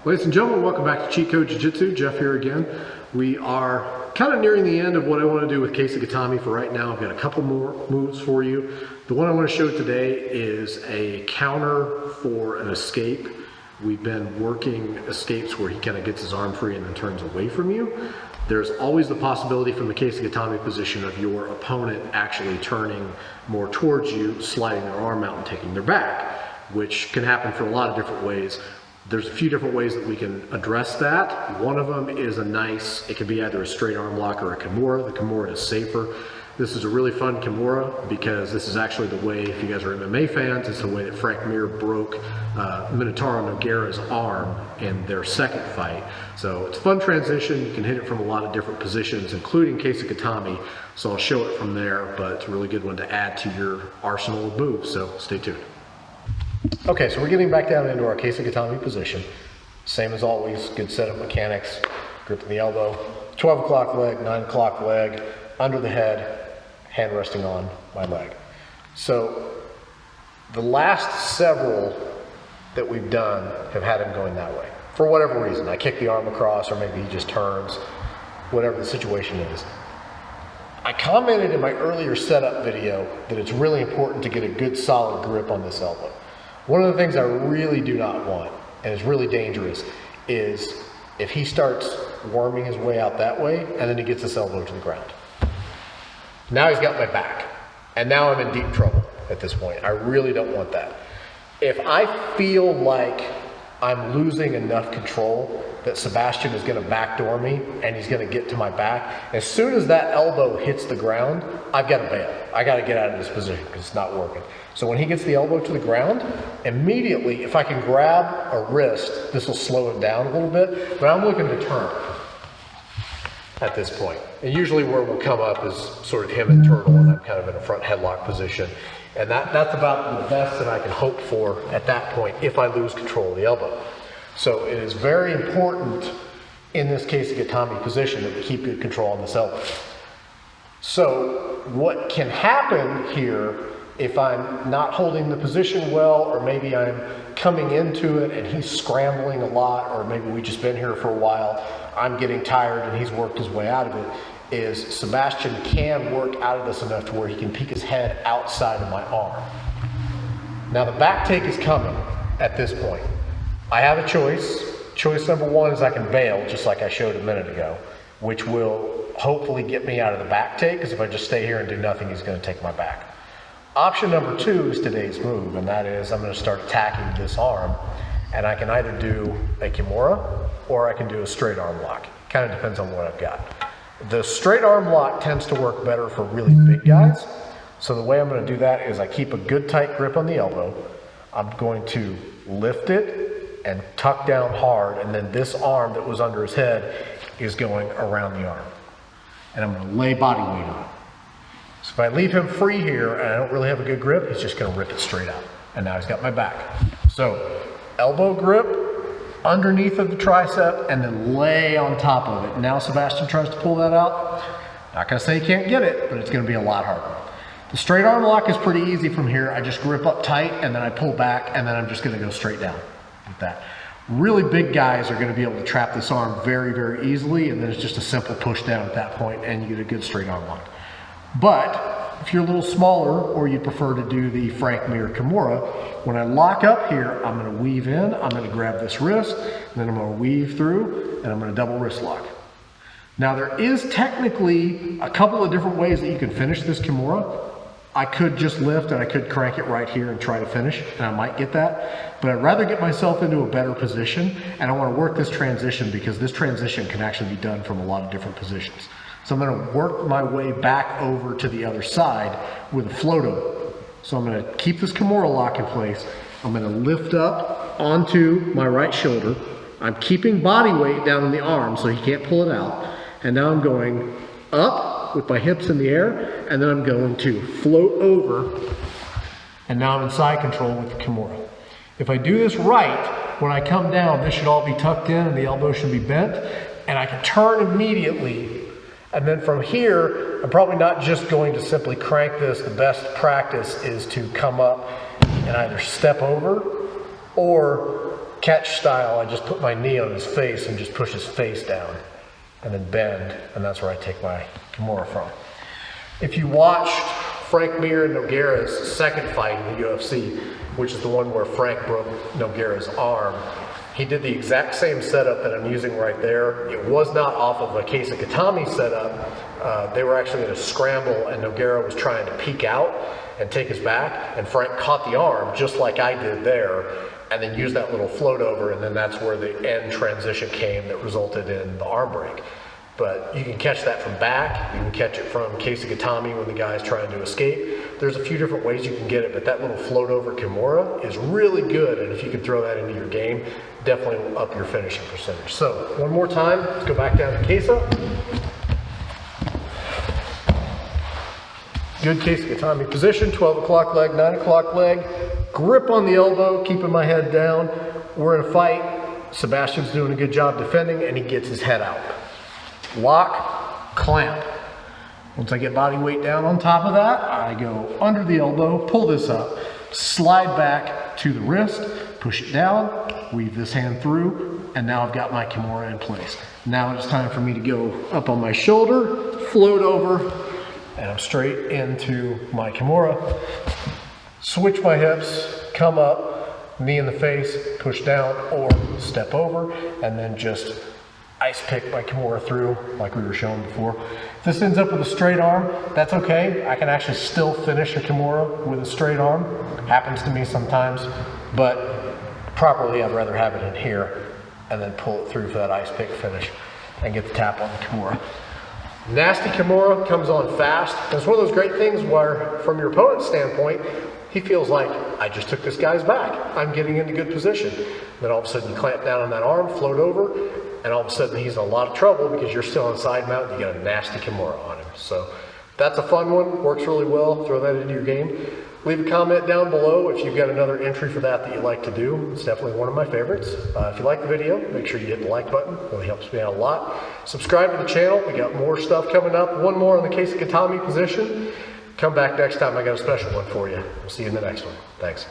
Ladies and gentlemen, welcome back to Cheat Code Jiu-Jitsu. Jeff here again. We are kind of nearing the end of what I want to do with Kesa Gatame for right now. I've got a couple more moves for you. The one I want to show today is a counter for an escape. We've been working escapes where he kind of gets his arm free and then turns away from you. There's always the possibility from the Kesa Gatame position of your opponent actually turning more towards you, sliding their arm out and taking their back, which can happen for a lot of different ways. There's a few different ways that we can address that. One of them is it could be either a straight arm lock or a Kimura. The Kimura is safer. This is a really fun Kimura because this is actually the way, if you guys are MMA fans, it's the way that Frank Mir broke Minotauro Nogueira's arm in their second fight. So it's a fun transition. You can hit it from a lot of different positions, including Kesa Gatame. So I'll show it from there, but it's a really good one to add to your arsenal of moves. So stay tuned. Okay, so we're getting back down into our Kesa Gatame position. Same as always, good setup mechanics, gripping the elbow, 12 o'clock leg, 9 o'clock leg, under the head, hand resting on my leg. So the last several that we've done have had him going that way. For whatever reason, I kick the arm across or maybe he just turns, whatever the situation is. I commented in my earlier setup video that it's really important to get a good solid grip on this elbow. One of the things I really do not want, and is really dangerous, is if he starts worming his way out that way, and then he gets this elbow to the ground. Now he's got my back, and now I'm in deep trouble at this point. I really don't want that. If I feel like I'm losing enough control that Sebastian is going to backdoor me, and he's going to get to my back, as soon as that elbow hits the ground, I've got to bail. I got to get out of this position because it's not working. So when he gets the elbow to the ground, immediately, if I can grab a wrist, this will slow it down a little bit, but I'm looking to turn at this point. And usually where we'll come up is sort of him and turtle, and I'm kind of in a front headlock position. And that's about the best that I can hope for at that point if I lose control of the elbow. So it is very important in this Kesa Gatame position that we keep good control on this elbow. So what can happen here if I'm not holding the position well, or maybe I'm coming into it and he's scrambling a lot, or maybe we've just been here for a while, I'm getting tired and he's worked his way out of it, is Sebastian can work out of this enough to where he can peek his head outside of my arm. Now the back take is coming at this point. I have a choice. Choice number one is I can bail, just like I showed a minute ago, which will hopefully get me out of the back take, because if I just stay here and do nothing, he's going to take my back. Option number two is today's move, and that is I'm going to start attacking this arm, and I can either do a Kimura or I can do a straight arm lock. Kind of depends on what I've got. The straight arm lock tends to work better for really big guys. So the way I'm going to do that is I keep a good tight grip on the elbow. I'm going to lift it and tuck down hard, and then this arm that was under his head is going around the arm. And I'm going to lay body weight on it. So if I leave him free here and I don't really have a good grip, he's just going to rip it straight out. And now he's got my back. So elbow grip underneath of the tricep and then lay on top of it. Now Sebastian tries to pull that out. Not going to say he can't get it, but it's going to be a lot harder. The straight arm lock is pretty easy from here. I just grip up tight and then I pull back, and then I'm just going to go straight down with that. Really big guys are going to be able to trap this arm very, very easily, and then it's just a simple push down at that point and you get a good straight arm lock. But if you're a little smaller, or you prefer to do the Frank Mir Kimura, when I lock up here, I'm going to weave in, I'm going to grab this wrist, and then I'm going to weave through, and I'm going to double wrist lock. Now there is technically a couple of different ways that you can finish this Kimura. I could just lift and I could crank it right here and try to finish, and I might get that. But I'd rather get myself into a better position, and I want to work this transition because this transition can actually be done from a lot of different positions. So I'm going to work my way back over to the other side with a float over. So I'm going to keep this Kimura lock in place. I'm going to lift up onto my right shoulder. I'm keeping body weight down on the arm so he can't pull it out. And now I'm going up with my hips in the air, and then I'm going to float over, and now I'm in side control with the Kimura. If I do this right, when I come down, this should all be tucked in and the elbow should be bent, and I can turn immediately. And then from here, I'm probably not just going to simply crank this. The best practice is to come up and either step over or catch style, I just put my knee on his face and just push his face down and then bend, and that's where I take my Kimura from. If you watched Frank Mir and Nogueira's second fight in the UFC, which is the one where Frank broke Nogueira's arm, he did the exact same setup that I'm using right there. It was not off of a Kesa Gatame setup. They were actually in a scramble, and Nogueira was trying to peek out and take his back, and Frank caught the arm just like I did there, and then used that little float over, and then that's where the end transition came that resulted in the arm break. But you can catch that from back, you can catch it from Kesa Gatame when the guy's trying to escape. There's a few different ways you can get it, but that little float over Kimura is really good, and if you can throw that into your game, definitely will up your finishing percentage. So, one more time, let's go back down to Kesa. Good Kesa Gatame position, 12 o'clock leg, 9 o'clock leg. Grip on the elbow, keeping my head down. We're in a fight. Sebastian's doing a good job defending, and he gets his head out. Lock, clamp. Once I get body weight down on top of that, I go under the elbow, pull this up, slide back to the wrist, push it down, weave this hand through, and now I've got my Kimura in place. Now it's time for me to go up on my shoulder, float over, and I'm straight into my Kimura. Switch my hips, come up, knee in the face, push down, or step over, and then just ice pick my Kimura through like we were showing before. If this ends up with a straight arm, that's okay. I can actually still finish a Kimura with a straight arm. Happens to me sometimes, but properly I'd rather have it in here and then pull it through for that ice pick finish and get the tap on the Kimura. Nasty Kimura comes on fast. And it's one of those great things where, from your opponent's standpoint, he feels like, I just took this guy's back. I'm getting into good position. Then all of a sudden you clamp down on that arm, float over, and all of a sudden he's in a lot of trouble because you're still on side mount and you got a nasty Kimura on him. So that's a fun one, works really well. Throw that into your game. Leave a comment down below if you've got another entry for that you like to do. It's definitely one of my favorites. If you like the video, make sure you hit the like button. It really helps me out a lot. Subscribe to the channel. We got more stuff coming up. One more on the Kesa Gatame position. Come back next time. I got a special one for you. We'll see you in the next one. Thanks.